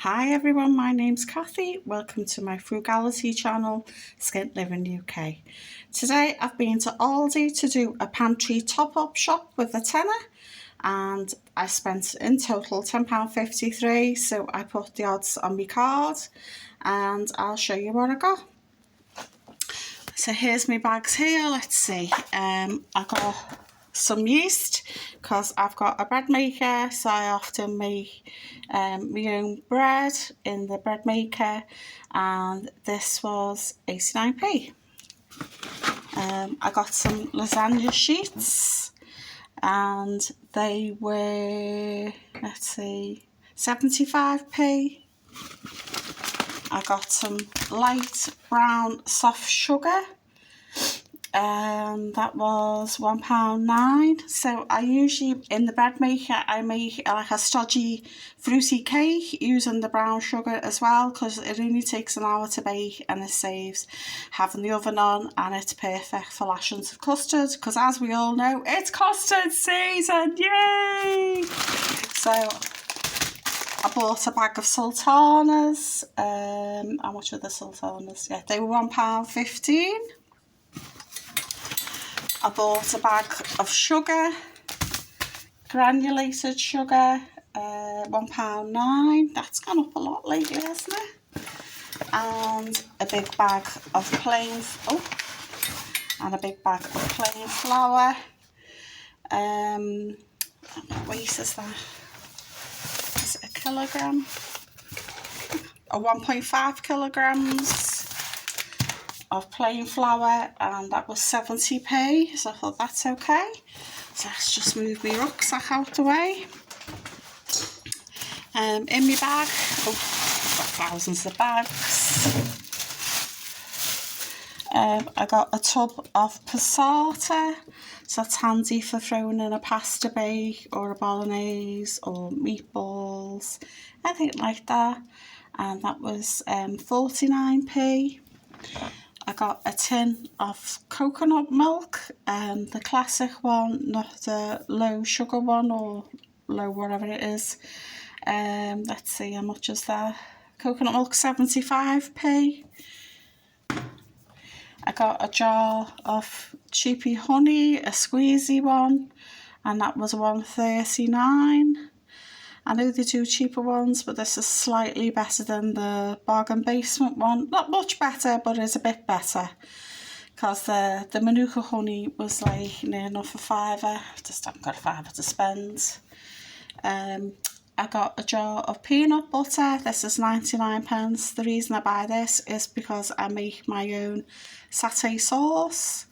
Hi everyone, my name's Kathy. Welcome to my frugality channel, Skint Living UK. Today I've been to Aldi to do a pantry top-up shop with a tenner, and I spent in total £10.53, so I put the odds on my card and I'll show you what I got. So here's my bags here. Let's see, I got some yeast because I've got a bread maker, so I often make my own bread in the bread maker, and this was 89p. I got some lasagne sheets and they were, let's see, 75p. I got some light brown soft sugar, that was £1.09. So I usually, in the bread maker, I make like a stodgy fruity cake using the brown sugar as well, because it only takes an hour to bake and it saves having the oven on, and it's perfect for lashings of custard, because as we all know, it's custard season, yay! So I bought a bag of sultanas. How much were the sultanas? Yeah, they were £1.15. I bought a bag of sugar, granulated sugar, £1.09. That's gone up a lot lately, hasn't it? And a big bag of plain flour. What weight is that? Is it a kilogram? 1.5 kilograms of plain flour, and that was 70p, so I thought that's okay. So let's just move my rucksack out the way. In my bag, I've got thousands of bags. I got a tub of passata, so that's handy for throwing in a pasta bake or a bolognese or meatballs, anything like that, and that was 49p. I got a tin of coconut milk, the classic one, not the low sugar one or low whatever it is. Let's see, how much is that? Coconut milk, 75p. I got a jar of cheapy honey, a squeezy one, and that was £1.39. I know they do cheaper ones, but this is slightly better than the bargain basement one. Not much better, but it's a bit better, because the Manuka honey was like near enough a £5. Just haven't got a £5 to spend. I got a jar of peanut butter. This is 99p. The reason I buy this is because I make my own satay sauce,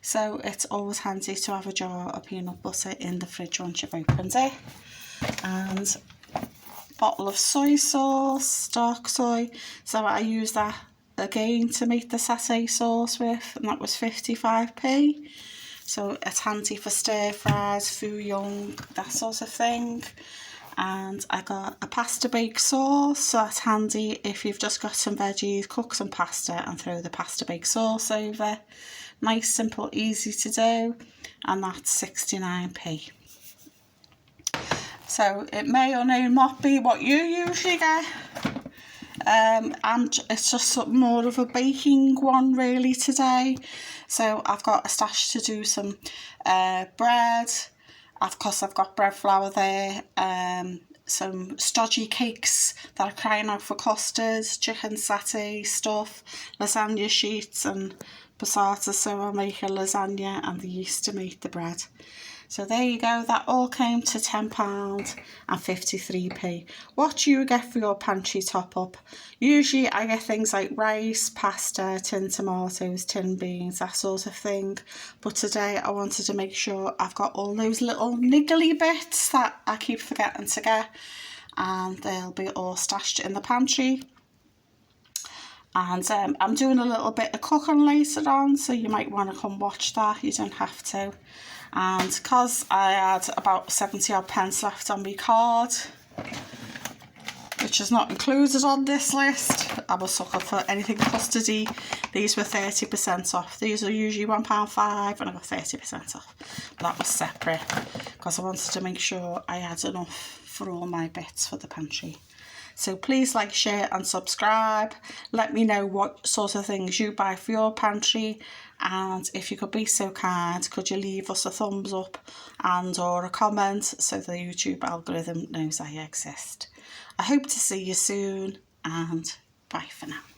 so it's always handy to have a jar of peanut butter in the fridge once you've opened it. And a bottle of soy sauce, dark soy, so I use that again to make the satay sauce with, and that was 55p. So it's handy for stir fries, fouillon, that sort of thing. And I got a pasta bake sauce, so that's handy if you've just got some veggies, cook some pasta and throw the pasta bake sauce over. Nice, simple, easy to do, and that's 69p. So it may or may not be what you usually get. It's just more of a baking one really today. So I've got a stash to do some bread. Of course, I've got bread flour there. Some stodgy cakes that are crying out for custards, chicken satay stuff, lasagne sheets and passata. So I'll make a lasagna and the yeast to make the bread. So there you go, that all came to £10.53. What do you get for your pantry top up? Usually I get things like rice, pasta, tin tomatoes, tin beans, that sort of thing. But today I wanted to make sure I've got all those little niggly bits that I keep forgetting to get, and they'll be all stashed in the pantry. And I'm doing a little bit of cooking later on, so you might want to come watch that. You don't have to. And because I had about 70 odd pence left on my card, which is not included on this list, I'm a sucker for anything custardy. These were 30% off. These are usually £1.05 and I got 30% off. But that was separate because I wanted to make sure I had enough for all my bits for the pantry. So please like, share and subscribe. Let me know what sort of things you buy for your pantry, and if you could be so kind, could you leave us a thumbs up and or a comment so the YouTube algorithm knows I exist. I hope to see you soon, and bye for now.